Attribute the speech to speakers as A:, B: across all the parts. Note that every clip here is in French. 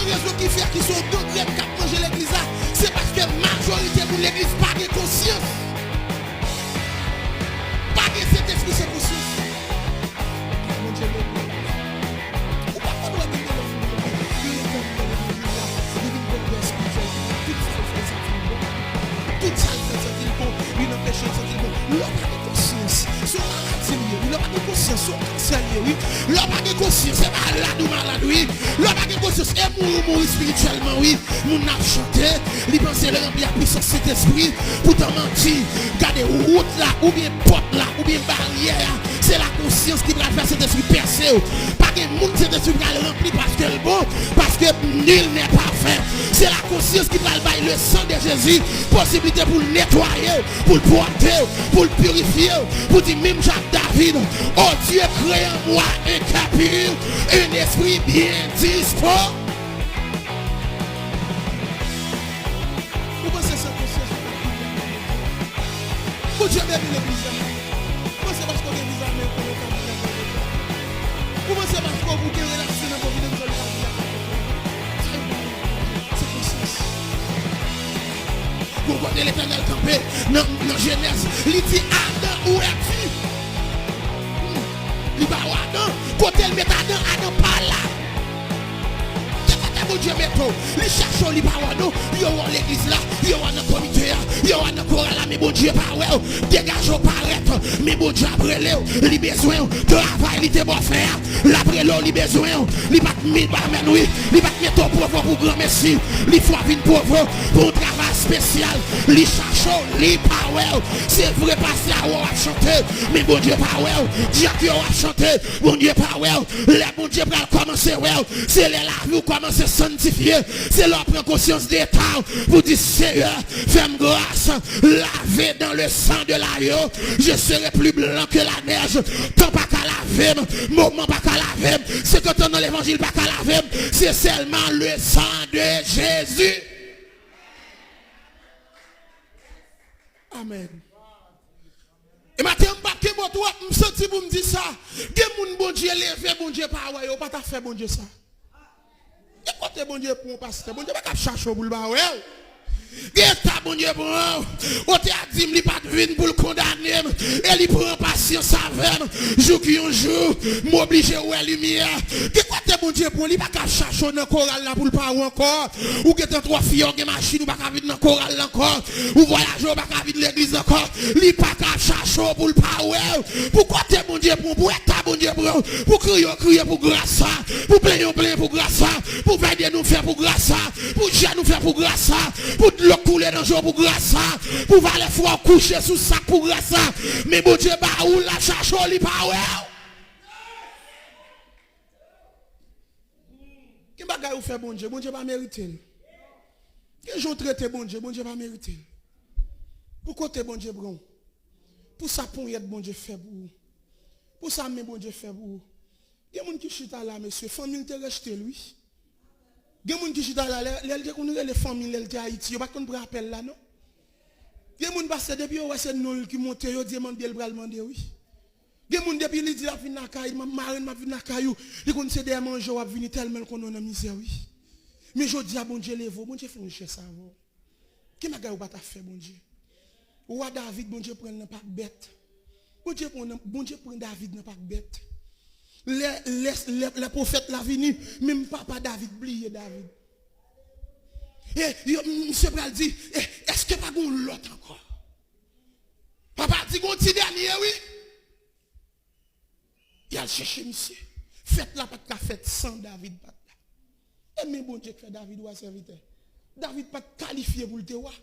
A: raison qui fait qu'ils sont deux grèves qui ont mangé l'église là, c'est parce que la majorité de l'église n'a pas de conscience. Pas de cet esprit, c'est conscience. Mon Dieu, ou pas qu'on doit dire tout ça, il empêche de sentir bon. Il n'a pas de conscience. Son maladie, il n'a pas de conscience. Son cancer, oui. Il n'a pas de conscience. C'est malade ou malade, oui. Il n'a pas de conscience. Et mourir spirituellement, oui. Mon a chanté. Il pense le remplir la puissance de cet esprit. Pourtant, mentir. Gardez route là, ou bien porte là, ou bien barrière. C'est la conscience qui va faire cet esprit percé. Pas que monde cet esprit va le remplir parce que le bon, parce que nul n'est parfait. C'est la conscience qui va le bailler le sang de Jésus. Possibilité pour le nettoyer, pour le porter, pour le purifier, pour dire même Jacques David, oh Dieu crée en moi un cœur pur, un esprit bien dispo. Vous pensez ça conscience? Pour Dieu bien l'église. Vous pensez parce qu'on est mis à main pour le temps. Vous pensez parce qu'on vous guérit la scène pour venir nous le vous connaissez l'Éternel campé dans Genèse. Il dit Adam, où es-tu? Il va où Adam? Côté le met Adam, Adam pas là. Mon Dieu, il cherche les paroles, il y a l'église là, il y a un comité, il y a un chorale là, mais bon Dieu, dégage au paraître, mais bon Dieu, après l'eau, il a besoin de travail, il te bon faire, l'après l'eau, il a besoin, il va te mettre, oui, il va te mettre au pauvre pour grand messie, il faut venir pauvre pour un travail spécial, il cherche les paroles, c'est vrai, passer à on va chanter, mais bon Dieu, Dieu qui va chanter, bon Dieu, les bon Dieu, va commencer, c'est les la vie, commencer sanctifié, c'est leur prendre conscience des temps pour dire Seigneur, fais-moi grâce, laver dans le sang de l'agneau, je serai plus blanc que la neige, tant pas qu'à laver, moment pas qu'à laver, c'est que dans l'évangile pas qu'à laver, c'est seulement le sang de Jésus. Amen. Et maintenant, je me sens pour me dire ça, que mon bon Dieu levé, bon Dieu pas ouais, pas ta fait bon Dieu ça. Et côté bon Dieu pour un pasteur, bon Dieu pas chercher pour le bas ouais. Geta bon Dieu pour on t'a dit il pas de vin pour le condamner et il prend patience avec jour qui un jour m'oblige ouais lumière. Que côté bon Dieu pour il pas chercher dans chorale là pour le pas encore ou que trois filles en machine ou pas venir dans chorale encore ou voyager pas venir l'église encore il pas chercher pour le pas ouais. Pourquoi t'es bon Dieu pour ta bon Dieu pour crier pour grâce pour plaindre pour grâce pour veiller nous faire pour grâce pour Dieu nous faire pour grâce pour le couler dans le jour pour grâce pour valer froid coucher sous sac pour grâce mais bon Dieu bah ou la cherche li pas ouais. Qui bagaille ou fait bon Dieu pas mériter. Qui jour traité bon Dieu pas mériter. Pour côté bon Dieu bron. Pour ça pour être bon Dieu fait pour ça mais bon Dieu fait pour. Il y a des gens qui chita là monsieur famille te rejeté lui. Il y a des gens qui chita là les familles les Haïti, pas qu'on prend appel là non. Il y a des gens qui passent depuis c'est nous qui monte yo demande le bral demander oui. Il y a des gens depuis il dit la fin na caille marraine m'a vinn na caillou, il connaît c'est des manger va venir tellement qu'on a misère oui. Mais je dis à bon Dieu levo, bon Dieu fait une chose ça avant. Qui m'a gagné ou pas ta fait bon Dieu. Ou à David bon Dieu prend pas bête. Bon Dieu prend David n'a pas bête. Les prophètes la venu, même papa David oublié David. Et monsieur Bral dit, est-ce que pas gon l'autre encore? Papa dit gon ti dernier oui. Il a cherché monsieur. Faites la pas fête sans David pas. Et mais bon Dieu fait David ou serviteur. David pas qualifié pour le roi.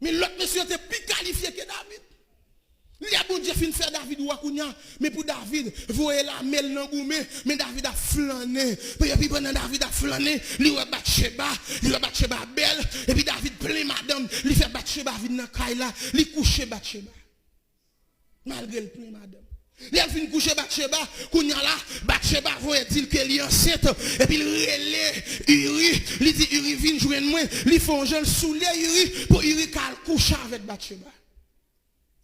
A: Mais l'autre monsieur était plus qualifié que David. Il y a bon Dieu fin faire David ou Akounia, mais pour David, voyez la mêle dans goumé, mais David a flâné. Puis pendant David a flâné, il a Bathsheba, belle, et puis David plein madame, il fait Bathsheba vide dans Kaila, il couche Bathsheba. Malgré le plein madame. Il a fini coucher Bathsheba, Kounia là, Bathsheba voyait dire qu'elle est enceinte, et puis il relève Uri, il dit Uri vient jouer moi, il fait un jeune soulé Uri pour Uri qu'elle couche avec Bathsheba.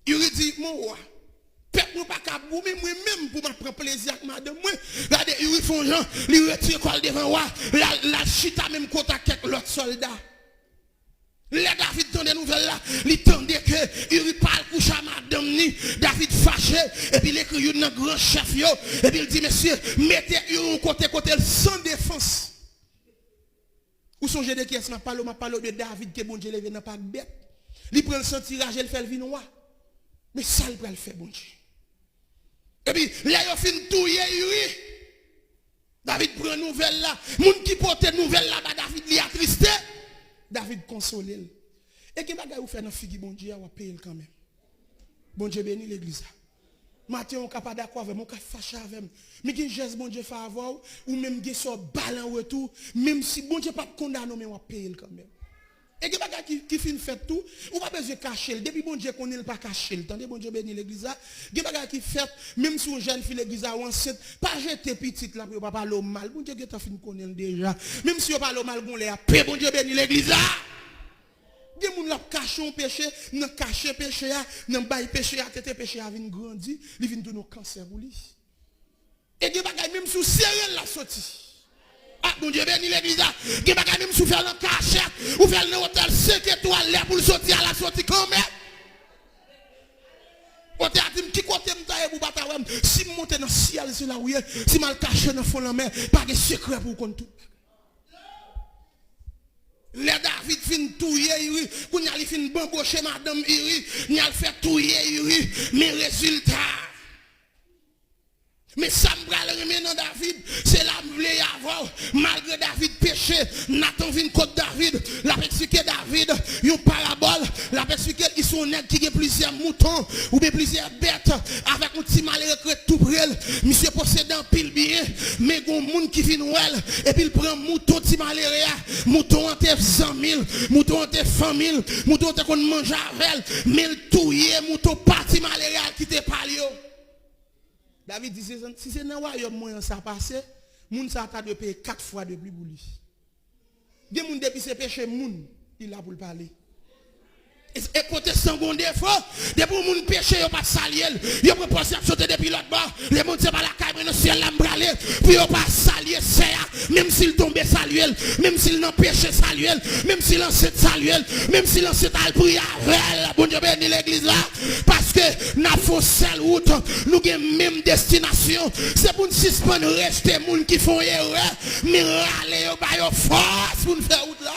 A: Il dit, mon roi, Peuple pas qu'à boumer moi-même pour me prendre plaisir avec madame moi. Regardez, ils font gens, ils retirent quoi devant moi. La chita même contact avec l'autre soldat. Les David dans des nouvelles là, il tendait que il parle couche à madame ni David fâché et puis il écrit un grand chef yo et puis il dit monsieur mettez un côté sans défense. Ou songez de qui est-ce m'a parlé de David que bon Dieu levé dans pas bête. Il prend le sentirage il fait le vin noir. Mais ça il va le faire bon Dieu. Et puis là il fin touyer Uri. David prend nouvelle là, moun qui porte nouvelle là, David li attristé. David console. Et que bagay ou fait dans figi bon Dieu ou payer quand même. Bon Dieu béni l'église. Matin on capable d'accord avec moi, on fâché avec moi. Mais qui geste bon Dieu fait avoir ou même qui sort balle en retour, même si bon Dieu pas condamné mais on payer quand même. Et que bagay qui fin fait tout, ou pas besoin cacher. Depuis bon Dieu connaît pas cacher. Tendez bon Dieu béni l'église. Que bagay qui fait même si une jeune fille l'église ou enceinte, pas jeter petite là pour pas parler mal. Bon Dieu qui t'a fin connaître déjà. Même si on parle mal bon les paix bon Dieu béni l'église. Des moun la caché un péché, nan caché péché a, nan bay péché a, tete péché a vinn grandi, li vinn donner cancer pour lui. Et des bagay même sous serrel la sorti. Ah bon Dieu béni l'église. Des bagay même sous faire le cachet ou faire le hôtel 5 étoiles là pour sortir à la sortie quand même. Côté a dit qui côté m'taye pour batawem, si monte dans ciel c'est là où si mal caché dans fond la mer, pas de secret pour compte tout. Les David fin touyer Uri, qu'on y a fin bambocher madame Uri, n'y a fait touyer Uri, mais résultat. Mais ça me prend le David, c'est la voulait avoir, malgré David péché, Nathan vient contre David, la expliqué David, une parabole, la expliqué ils sont nègres qui ont plusieurs moutons, ou bien plusieurs bêtes, avec un petit malheureux tout près, monsieur possédant pile bien, mais il y a un monde qui vient ouel, et puis il prend mouton petit malheureux, mouton entre 100 000, mouton entre 100 000, mouton entre qu'on mange avec, mais il touille, mouton parti malheureux qui te parle. David dit, si c'est dans le royaume moyen ça passe, moun ça t'a de payer 4 fois de plus pour lui. Des moun depuis ses péchés, moun, il a pour le parler. Et côté sangon défaut, depuis moun péché, il pas salier, il pas penser à sauter depuis l'autre bord, les moun c'est pas la caille, mais le ciel l'a m'bralé, puis il pas salier, c'est même s'il tombe saluer, même s'il n'a péché saluer, même s'il en sait saluer, même s'il en sait al prier avec, bon Dieu béni l'église là, parce que n'a faux seule route, nous avons même destination, c'est pour nous suspendre rester moun qui font erreur, mais râler au bail force pour nous faire route là.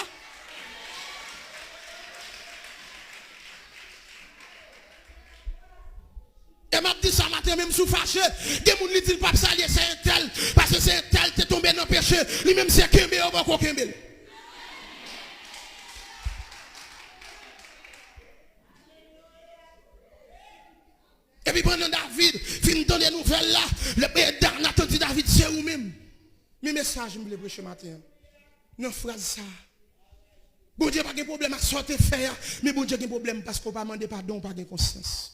A: Et m'a dit ça matin même sous fâché, des moun li dit pas salier c'est un tel parce que c'est un tel t'es tombé dans le péché, lui même c'est kembe ou pas kembe. Et puis pendant David, fin dans les nouvelles là, le père Nathan dit David c'est ou même. Mes messages me le prêcher matin. Une phrase ça. Bon Dieu pas de problème à sortir faire, mais bon Dieu a un problème parce qu'on pas demander pardon, pas de conscience.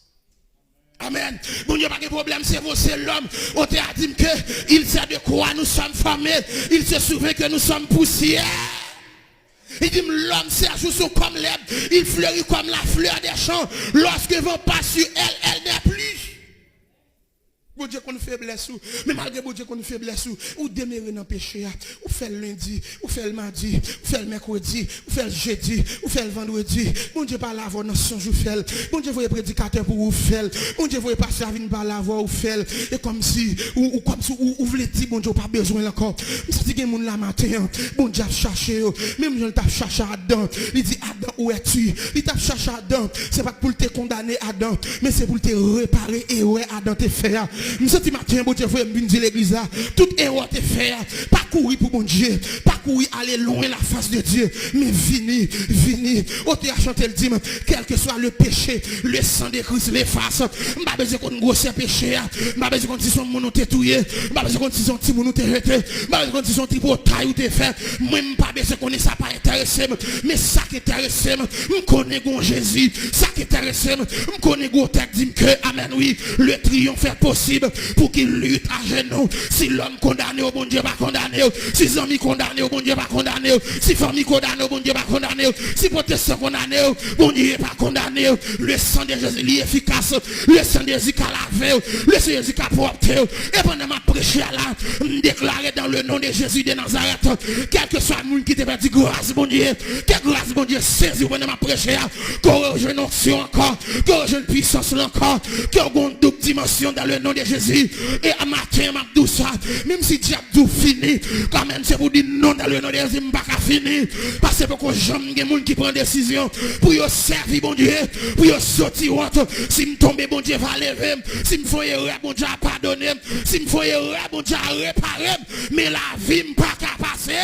A: Amen. Bon Dieu, pas de problème, c'est vous, c'est l'homme. On t'a dit que il sait de quoi nous sommes formés. Il se souvient que nous sommes poussière. Il dit l'homme c'est à jour comme l'herbe. Il fleurit comme la fleur des champs. Lorsque vent passe sur elle, elle n'est plus. Bon Dieu qu'on faiblesse ou, mais malgré bon Dieu qu'on faiblesse ou demeurer dans le péché, ou fait le lundi, ou fait le mardi, ou fait le mercredi, ou fait le jeudi, ou fait le vendredi. Bon Dieu par la voix dans son jour fait. Bon Dieu voyez prédicateur pour vous faire. Bon Dieu voyez passer à venir par la voix ou faire. Et comme si ou comme si ou voulez dire bon Dieu pas besoin encore. Ça dit que moun la matin, bon Dieu a cherché, même je t'a cherché Adam. Il dit Adam où es-tu? Il t'a cherché Adam, c'est pas pour te condamner Adam, mais c'est pour te réparer et ouais Adam te faire. Nous sommes matin, bon Dieu, vous me dire l'église là, toute erreur te faire, pas courir pour bon Dieu, pas courir aller loin la face de Dieu, mais venir, au te a chanté le dimanche, quel que soit le péché, le sang de Christ l'efface, pas besoin qu'on grosse péché, pas besoin qu'on dise son moun te touyer, pas besoin qu'on dise son petit moun te jeter, pas besoin qu'on dise son petit portail ou te faire, même pas besoin qu'on ait ça pas intéressé, mais ça qui intéresse, me connaît gon Jésus, ça qui intéresse, me connaît gon texte dit que amen oui, le triomphe est possible pour qu'il lutte à genoux. Si l'homme condamné au bon Dieu pas condamné, si les amis condamnés au bon bon Dieu pas condamné. Si famille condamné, bon Dieu pas condamné. Si protestant condamné, bon Dieu pas condamné. Le sang de Jésus est efficace. Le sang de Jésus a lavé. Le sang de Jésus a porté. Et pendant ma prêche là, me déclarer dans le nom de Jésus de Nazareth, quel que soit le monde qui te fait grâce, bon Dieu, quelle grâce, bon Dieu, saisi pendant ma prêche là, qu'on rejoue une onction encore, qu'on rejoue une puissance là encore, qu'on ait une double dimension dans le nom de Jésus. Et à matin, m'a dit ça, même si diable tout fini, quand même c'est pour dire non dans le nom de Jésus, je ne pas fini. Parce que pour que j'aime des gens qui prennent décision pour y servir, bon Dieu, pour y sortir autre. Si me tombe, bon Dieu va lever. Si me faut erreur, bon Dieu va pardonner. Si me faut erreur, bon Dieu va réparer. Mais la vie ne pas qu'à passer.